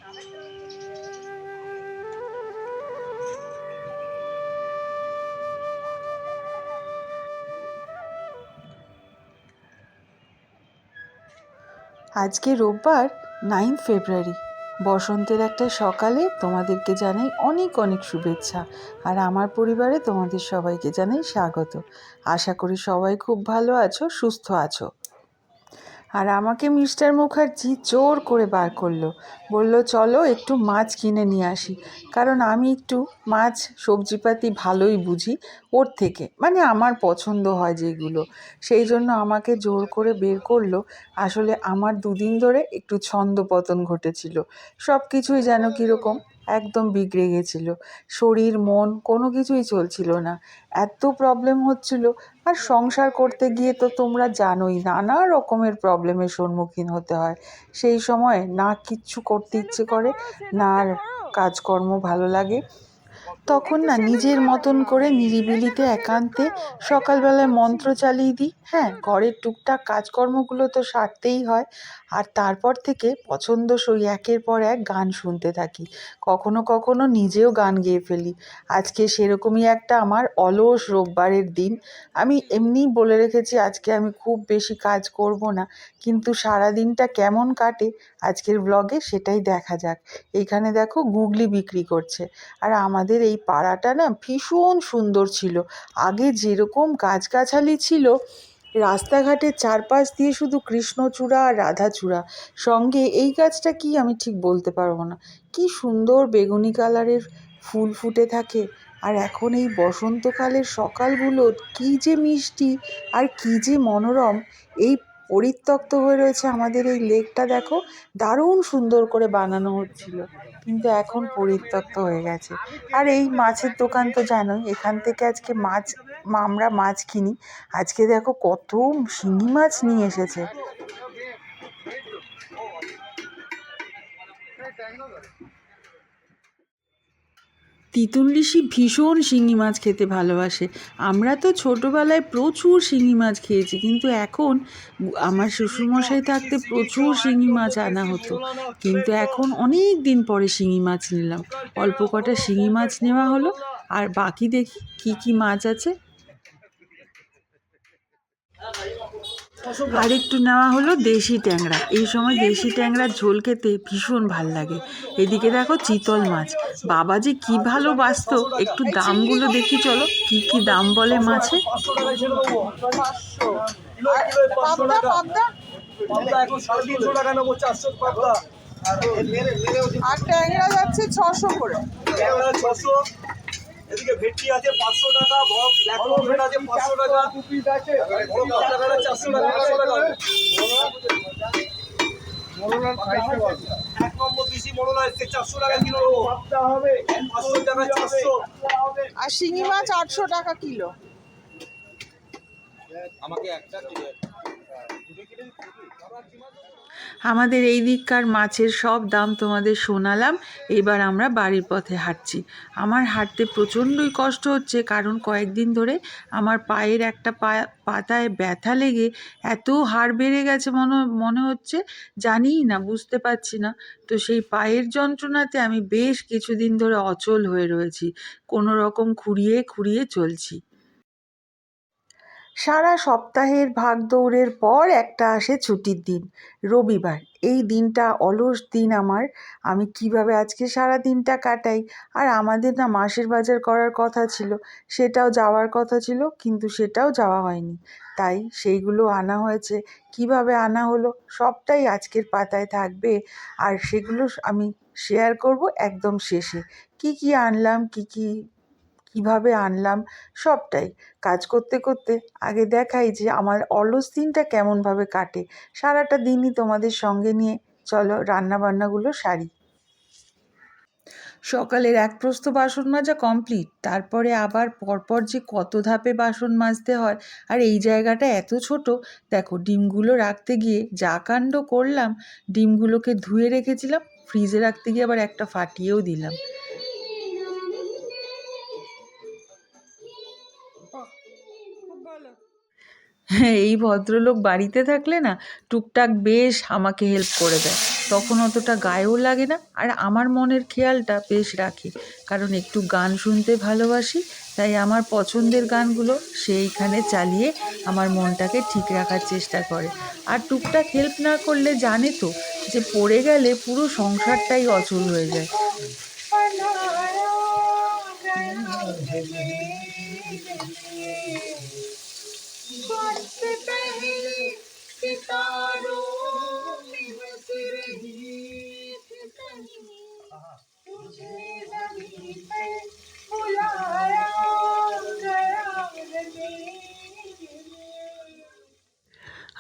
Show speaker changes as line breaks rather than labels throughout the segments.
আজকে রোববার 9 ফেব্রুয়ারি, বসন্তের একটা সকালে তোমাদেরকে জানাই অনেক অনেক শুভেচ্ছা। আর আমার পরিবারে তোমাদের সবাইকে জানাই স্বাগত। আশা করি সবাই খুব ভালো আছো, সুস্থ আছো। আর আমাকে মিস্টার মুখার্জি জোর করে বার করলো, বলল চলো একটু মাছ কিনে নিয়ে আসি। কারণ আমি একটু মাছ সবজিপাতি ভালোই বুঝি ওর থেকে, মানে আমার পছন্দ হয় যেগুলো, সেই জন্য আমাকে জোর করে বের করলো। আসলে আমার দুদিন ধরে একটু ছন্দপতন ঘটেছিল, সব কিছুই যেন কীরকম একদম বিগড়ে গেছিলো। শরীর মন কোনো কিছুই চলছিল না, এত প্রবলেম হচ্ছিল। আর সংসার করতে গিয়ে তো তোমরা জানোই নানা রকমের প্রবলেমের সম্মুখীন হতে হয়। সেই সময় না কিচ্ছু করতে ইচ্ছে করে, না আর কাজকর্ম ভালো লাগে। তখন না নিজের মতন করে নিরিবিলিতে একান্তে সকালবেলায় মন্ত্র চালিয়ে দিই। হ্যাঁ, ঘরের টুকটাক কাজকর্মগুলো তো সারতেই হয়। আর তারপর থেকে পছন্দসই একের পর এক গান শুনতে থাকি। কখনো কখনো নিজেও গান গেয়ে ফেলি। আজকে সেরকমই একটা আমার অলস রোববারের দিন। আমি এমনিই বলে রেখেছি আজকে আমি খুব বেশি কাজ করব না, কিন্তু সারা দিনটা কেমন কাটে আজকের ব্লগে সেটাই দেখা যাক। এইখানে দেখো গুগলি বিক্রি করছে। আর আমাদের এই পাড়াটা না ভীষণ সুন্দর ছিল। আগে যেরকম গাছগাছালি ছিল, রাস্তাঘাটের চারপাশ দিয়ে শুধু কৃষ্ণচূড়া আর রাধাচূড়া, সঙ্গে এই গাছটা কি আমি ঠিক বলতে পারবো না, কি সুন্দর বেগুনি কালারের ফুল ফুটে থাকে। আর এখন এই বসন্তকালের সকালগুলো কি যে মিষ্টি আর কি যে মনোরম। এই পরিত্যক্ত হয়ে রয়েছে আমাদের এই লেকটা, দেখো দারুণ সুন্দর করে বানানো হচ্ছিল, কিন্তু এখন পরিত্যক্ত হয়ে গেছে। আর এই মাছের দোকান তো জানোই, এখান থেকে আজকে আমরা মাছ কিনি। আজকে দেখো কত শিঙি মাছ নিয়ে এসেছে। তিতুলঋষি ভীষণ শিঙি মাছ খেতে ভালোবাসে। আমরা তো ছোটোবেলায় প্রচুর শিঙি মাছ খেয়েছি, কিন্তু এখন আমার শ্বশুরমশাই থাকতে প্রচুর শিঙি মাছ আনা হতো, কিন্তু এখন অনেক দিন পরে শিঙি মাছ নিলাম। অল্প কটা শিঙি মাছ নেওয়া হলো, আর বাকি দেখি কি কি মাছ আছে। আর একটু নেওয়া হলো দেশি ট্যাংরা। এই সময় দেশি ট্যাংরার ঝোল খেতে ভীষণ ভাল লাগে। এদিকে দেখো চিতল মাছ, বাবা যে কি ভালোবাসতো। একটু দামগুলো দেখি চলো, কি কি দাম বলে মাছে। আর ট্যাংরা যাচ্ছে 600 করে। এদিকে ভেটকি আছে 500 টাকা, ব্ল্যাক পমফ্রেট আছে 500 টাকা, বড় কাঁচা কাঁচা 400 টাকা, 500 টাকা। মোরলার খাইতে বল, এক নম্বর দেশি মোরলা এসে 400 টাকা কিলো হবে, 500 টাকা 400। আর শিঙি মাছ 800 টাকা কিলো। আমাকে একটা কিলো আমাদের এই দিককার মাছের সব দাম তোমাদের শোনালাম। এবার আমরা বাড়ির পথে হাঁটছি। আমার হাঁটতে প্রচণ্ডই কষ্ট হচ্ছে, কারণ কয়েকদিন ধরে আমার পায়ের একটা পাতায় ব্যথা লেগে এত হাড় বেড়ে গেছে মনে হচ্ছে, জানিই না, বুঝতে পারছি না। তো সেই পায়ের যন্ত্রণাতে আমি বেশ কিছুদিন ধরে অচল হয়ে রয়েছি, কোনো রকম খুঁড়িয়ে খুঁড়িয়ে চলছি। সারা সপ্তাহের ভাগদৌড়ের পর একটা আসে ছুটির দিন, রবিবার। এই দিনটা অলস দিন আমার। আমি কিভাবে আজকে সারা দিনটা কাটাই। আর আমাদের না মাসের বাজার করার কথা ছিল, সেটাও যাওয়ার কথা ছিল, কিন্তু সেটাও যাওয়া হয়নি। তাই সেইগুলো আনা হয়েছে। কিভাবে আনা হলো সবটাই আজকের পাতায় থাকবে, আর সেগুলো আমি শেয়ার করব একদম শেষে। কি কি আনলাম, কিভাবে আনলাম সবটাই। কাজ করতে করতে আগে দেখাই যে আমার অলস দিনটা কেমনভাবে কাটে। সারাটা দিনই তোমাদের সঙ্গে নিয়ে চলো রান্নাবান্নাগুলো সারি। সকালের এক প্রস্থ বাসন মাজা কমপ্লিট, তারপরে আবার পরপর যে কত ধাপে বাসন মাজতে হয়। আর এই জায়গাটা এত ছোট, দেখো ডিমগুলো রাখতে গিয়ে যা কাণ্ড করলাম। ডিমগুলোকে ধুয়ে রেখেছিলাম, ফ্রিজে রাখতে গিয়ে আবার একটা ফাটিয়েও দিলাম। হ্যাঁ, এই ভদ্রলোক বাড়িতে থাকলে না টুকটাক বেশ আমাকে হেল্প করে দেয়। তখন অতটা গায়েও লাগে না, আর আমার মনের খেয়ালটা বেশ রাখে, কারণ একটু গান শুনতে ভালোবাসি। তাই আমার পছন্দের গানগুলো সেইখানে চালিয়ে আমার মনটাকে ঠিক রাখার চেষ্টা করে। আর টুকটাক হেল্প না করলে জানে তো যে পড়ে গেলে পুরো সংসারটাই অচল হয়ে যায়।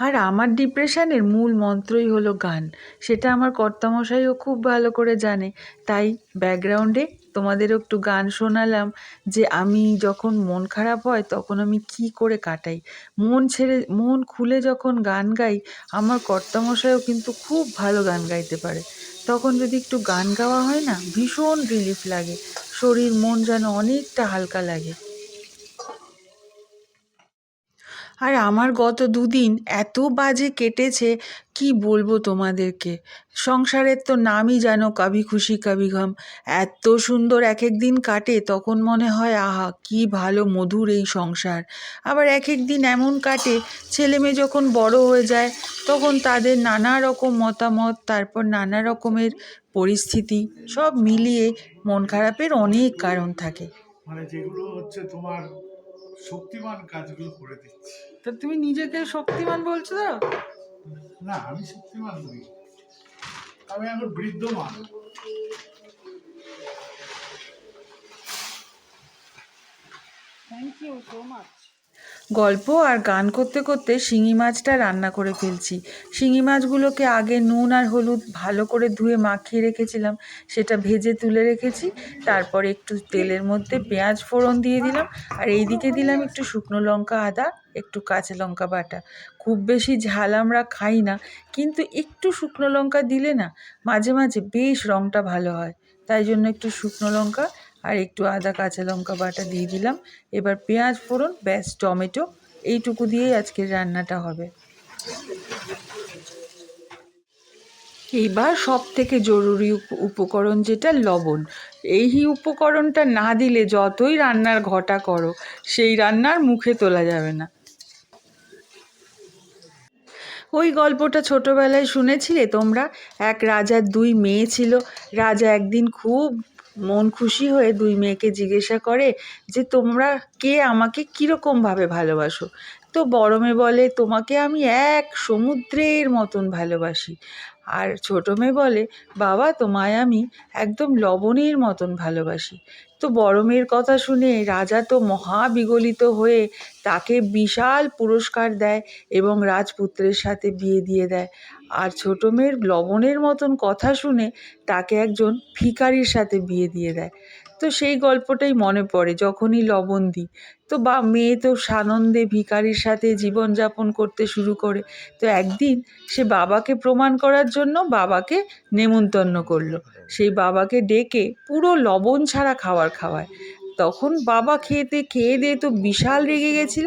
আর আমার ডিপ্রেশনের মূল মন্ত্রই হলো গান। সেটা আমার কর্তামশাইও খুব ভালো করে জানে। তাই ব্যাকগ্রাউন্ডে তোমাদেরও একটু গান শোনালাম, যে আমি যখন মন খারাপ হয় তখন আমি কি করে কাটাই। মন খুলে যখন গান গাই, আমার কর্তামশাইও কিন্তু খুব ভালো গান গাইতে পারে। তখন যদি একটু গান গাওয়া হয় না, ভীষণ রিলিফ লাগে, শরীর মন যেন অনেকটা হালকা লাগে। আর আমার গত দুদিন এত বাজে কেটেছে, কি বলবো তোমাদেরকে। সংসারের তো নামই যেন কভি খুশি কভি গম। এত সুন্দর এক এক দিন কাটে, তখন মনে হয় আহা কি ভালো মধুর এই সংসার। আবার এক এক দিন এমন কাটে, ছেলে মেয়ে যখন বড় হয়ে যায় তখন তাদের নানা রকম মতামত, তারপর নানা রকমের পরিস্থিতি, সব মিলিয়ে মন খারাপের অনেক কারণ থাকে।
মানে যেগুলো হচ্ছে তোমার শক্তিমান কাজগুলো করে দিচ্ছে।
তা তুমি নিজেকে শক্তিমান বলছো তো?
না, আমি শক্তিমান নই, আমি এখন বৃদ্ধমান।
Thank you so much. গল্প আর গান করতে করতে শিঙি মাছটা রান্না করে ফেলছি। শিঙি মাছগুলোকে আগে নুন আর হলুদ ভালো করে ধুয়ে মাখিয়ে রেখেছিলাম, সেটা ভেজে তুলে রেখেছি। তারপর একটু তেলের মধ্যে পেঁয়াজ ফোড়ন দিয়ে দিলাম, আর এইদিকে দিলাম একটু শুকনো লঙ্কা, আদা, একটু কাঁচা লঙ্কা বাটা। খুব বেশি ঝাল আমরা খাই না, কিন্তু একটু শুকনো লঙ্কা দিলে না মাঝে মাঝে বেশ রঙটা ভালো হয়। তাই জন্য একটু শুকনো লঙ্কা আর একটু আদা কাঁচা লঙ্কা বাটা দিয়ে দিলাম। এবার পেঁয়াজ ফোড়ন, ব্যাস টমেটো, এইটুকু দিয়েই আজকের রান্নাটা হবে। এইবার সব থেকে জরুরি উপকরণ যেটা, লবণ। এই উপকরণটা না দিলে যতই রান্নার ঘটা করো, সেই রান্নার মুখে তোলা যাবে না। ওই গল্পটা ছোটবেলায় শুনেছিলে তোমরা? এক রাজার দুই মেয়ে ছিল। রাজা একদিন খুব মন খুশি হয়ে দুই মেয়েকে জিজ্ঞাসা করে যে তোমরা কে আমাকে কীরকমভাবে ভালোবাসো। তো বড় মেয়ে বলে, তোমাকে আমি এক সমুদ্রের মতন ভালোবাসি। আর ছোট মেয়ে বলে, বাবা তোমায় আমি একদম লবণের মতন ভালোবাসি। তো বড় মেয়ের কথা শুনে রাজা তো মহা বিগলিত হয়ে তাকে বিশাল পুরস্কার দেয় এবং রাজপুত্রের সাথে বিয়ে দিয়ে দেয়। আর ছোট মেয়ের লবণের মতন কথা শুনে তাকে একজন ভিখারির সাথে বিয়ে দিয়ে দেয়। তো সেই গল্পটাই মনে পড়ে যখনই লবণ দিই। তো মেয়ে তো সানন্দে ভিখারির সাথে জীবনযাপন করতে শুরু করে। তো একদিন সে বাবাকে প্রমাণ করার জন্য বাবাকে নেমন্তন্ন করলো। সেই বাবাকে ডেকে পুরো লবণ ছাড়া খাবার খাওয়ায়। তখন বাবা খেয়ে দিয়ে তো বিশাল রেগে গেছিল।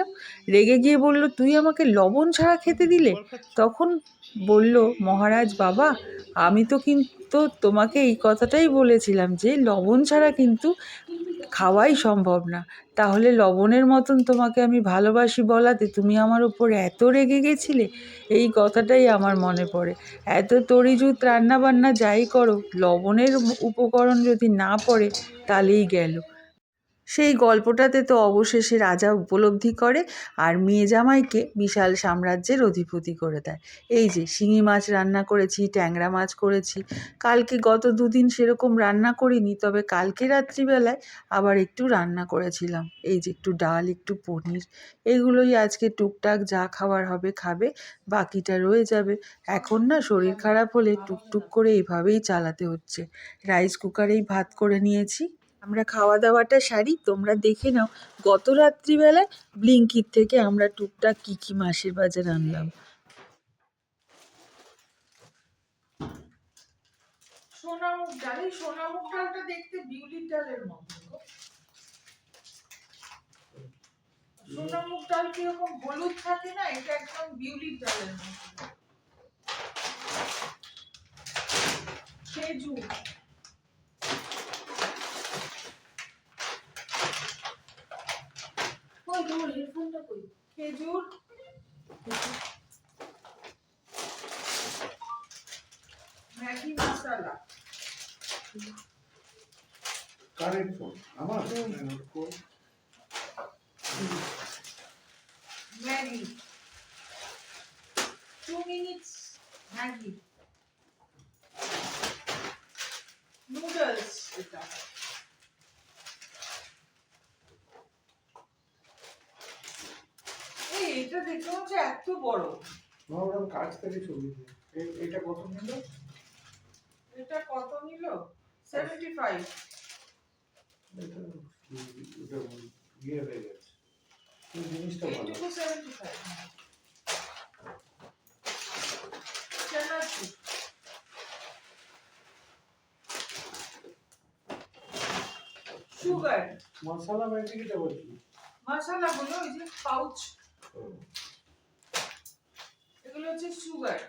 রেগে গিয়ে বলল, তুই আমাকে লবণ ছাড়া খেতে দিলে? তখন বলল মহারাজ, বাবা আমি তো কিন্তু তোমাকে এই কথাটাই বলেছিলাম যে লবণ ছাড়া কিন্তু খাওয়াই সম্ভব না। তাহলে লবণের মতন তোমাকে আমি ভালোবাসি বলাতে তুমি আমার উপর এত রেগে গেছিলে? এই কথাটাই আমার মনে পড়ে। এত তরিজুত রান্নাবান্না যাই করো, লবণের উপকরণ যদি না পড়ে তাহলেই গেল। সেই গল্পটাতে তো অবশেষে রাজা উপলব্ধি করে আর মেয়ে জামাইকে বিশাল সাম্রাজ্যের অধিপতি করে দেয়। এই যে শিঙি মাছ রান্না করেছি, ট্যাংরা মাছ করেছি। কালকে গত দুদিন সেরকম রান্না করিনি, তবে কালকে রাত্রিবেলায় আবার একটু রান্না করেছিলাম। এই যে একটু ডাল, একটু পনির, এগুলোই আজকে টুকটাক যা খাবার হবে খাবে, বাকিটা রয়ে যাবে। এখন না শরীর খারাপ হলে টুকটুক করে এইভাবেই চালাতে হচ্ছে। রাইস কুকারেই ভাত করে নিয়েছি। আমরা খাওয়া দাওয়াটা সারি, তোমরা দেখে নাও গত রাত্রিবেলায় ব্লিঙ্কিট থেকে আমরা টুকটাক কী কী মাসের বাজার আনলাম। সোনামুখ ডাল, এই সোনামুখ ডালটা দেখতে বিউলির ডালের মতো। সোনামুখ ডাল কিরকম হলুদ থাকে না, এটা একদম বিউলির ডালের মতো। খেজুর, কই তোমার হেডফোনটা কই? খেজুর, ম্যাগি মশলা,
কারেন্ট ফোন আমার কোন
ম্যাগি 2 minutes ম্যাগি, নুডলস, এটা এটা দেখতে হচ্ছে এত বড়।
না ওরা কাছ থেকে ছবি দিয়ে এটা কত নিল?
এটা কত নিল? 75।
এটা এটা ইয়ে হয়ে গেছে, এই জিনিসটা ভালো।
এইটুকু 75। চানাচুর, সুগার,
মশলা ম্যাজিকটা বলছি।
মশলা গুলো ওই যে পাউচ, এগুলো হচ্ছে সুগার,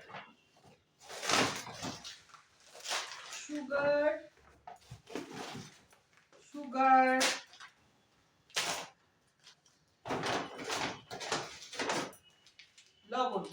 সুগার, সুগার, লবণ,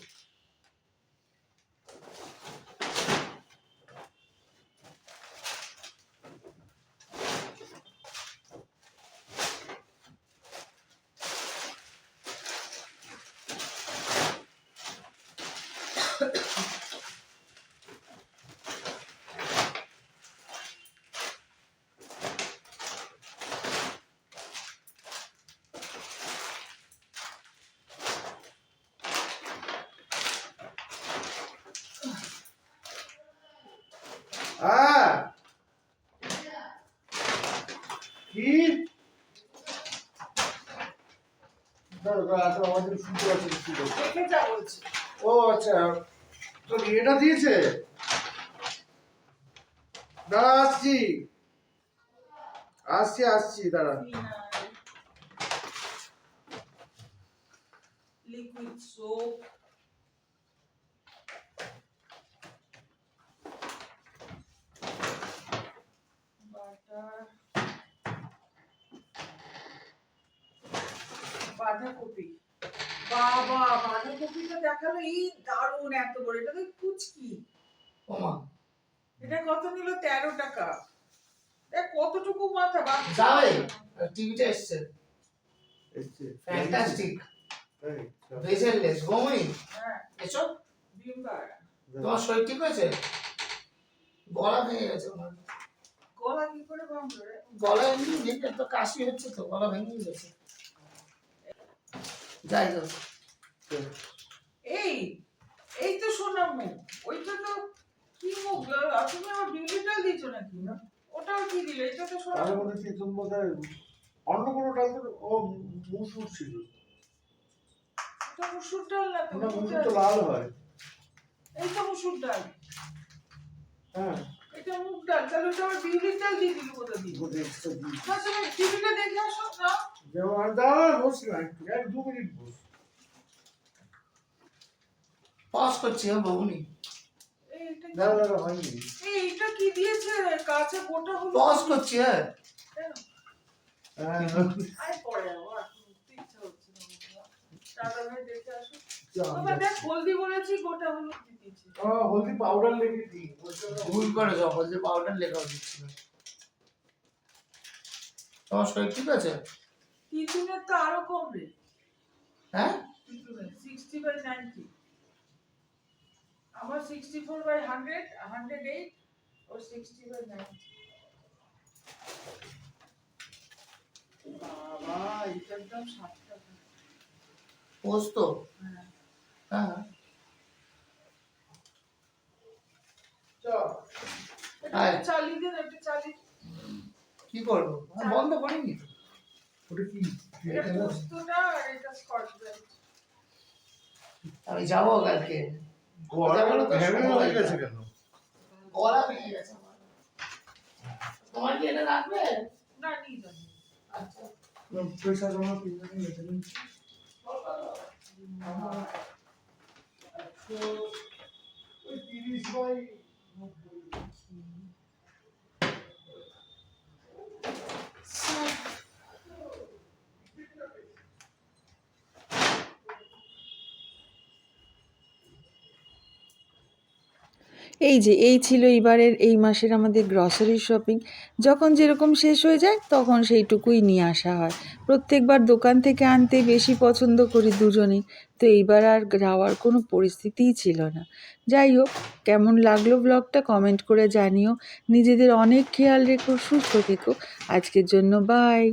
কি আমাদের শুনতে পাচ্ছি
দেখে যা বলছি।
ও আচ্ছা, তো এটা দিয়েছে। দাঁড়া আসছি আসছি আসছি দাঁড়া।
লিকুইড সোপ, বাটার, বাঁধাকপি, বাবা বাঁধাকপিটা দেখালো, এই দারুণ এত বড়, এটা তো কুচকি।
ওমা
এটা কত নিল? 13 টাকা। দেখ কতটুকু মাথা
যাবে টিভিতে এসছে
এসছে
ফ্যান্টাস্টিক
এই,
বেজেললেস বমি
হ্যাঁ,
এসো
বিম্বার।
তোমার শরীর ঠিক হয়েছে গলা ভেঙে গেছে আমার
গলা কি করে ভাঙলো রে?
গলা এমনি ভেঙে তো কাশি হচ্ছে তো গলা ভেঙে গেছে যাই হোক
এই এই তো সোনার মুখ, ওইটা তো কি মুখ? তুমি আমার বিউটিটাল দিছো নাকি? ওটাও কি দিলে? এটা তো সোনার
তাহলে
মুখ।
মনে হচ্ছে তোর বোধহয় অন্য কোনো ডাল তো ও মুসুর ছিল।
এটা মুসুর ডাল না তো?
না মুসুর তো লাল হয়।
এই তো মুসুর ডাল,
হ্যাঁ
এটা মুগ ডাল। তাহলে ওটা আমার বিউটির ডাল দিয়ে দিল কোথা দিয়ে?
ওটা extra দিই।
না তুমি টিভিটা দেখে আসো না।
যেমন দাঁড়া বসি না একটু 1-2 মিনিট বস।
পজ করছি ও বউনি
এইটা
দাঁড়া দাঁড়া হয়নি।
এইটা কি দিয়েছে? কাঁচা গোটা হলো।
পজ করছি হ্যাঁ
হ্যাঁ
আরে পরে যাবো, এখন উঠতে ইচ্ছা হচ্ছে না। দাদা ভাই দেখে আসো।
যা,
বাবা দেখ হলদি বলেছি, গোটা হলুদ দিয়ে দিয়েছি।
হলদি পাউডার লেগে দিই।
ভুল করে যাও হলদি পাউডার লেখা উচিত ছিল তোমার শরীর ঠিক আছে
তিতুনের তো আরো কম রে।
হ্যাঁ
তিতুনের 60/90, আমার 64/100, 108, or 60/90। বাবা এটার দাম 7 টাকা।
পোস্ত
হ্যাঁ
হ্যাঁ
চল
এটা
হ্যাঁ।
চালিয়ে দেন, এটা চালিয়ে।
কি করবো আমি বন্ধ করিনি তো
ওটা কি
এটা পোস্তটা আর এটা স্কচ ব্রাইট।
আমি যাবো কালকে
গলা
বলো তো
হেভি
সময়
হয়ে গেছে কেন?
গলা ভেঙে গেছে আমার তোমার কি এটা রাখবে
না নিয়ে যান।
আচ্ছা
পয়সা জমা কিনতে নিয়ে গেছে ওই 30/90
এই ছিল এবারের এই মাসের আমাদের গ্রসারি শপিং। যখন যেরকম শেষ হয়ে যায় তখন সেইটুকুই নিয়ে আসা হয়। প্রত্যেকবার দোকান থেকে আনতে বেশি পছন্দ করি দুজনেই, তো এইবার আর যাওয়ার কোনো পরিস্থিতিই ছিল না। যাই হোক, কেমন লাগলো ব্লগটা কমেন্ট করে জানিও। নিজেদের অনেক খেয়াল রেখো, সুস্থ থেকো। আজকের জন্য বাই।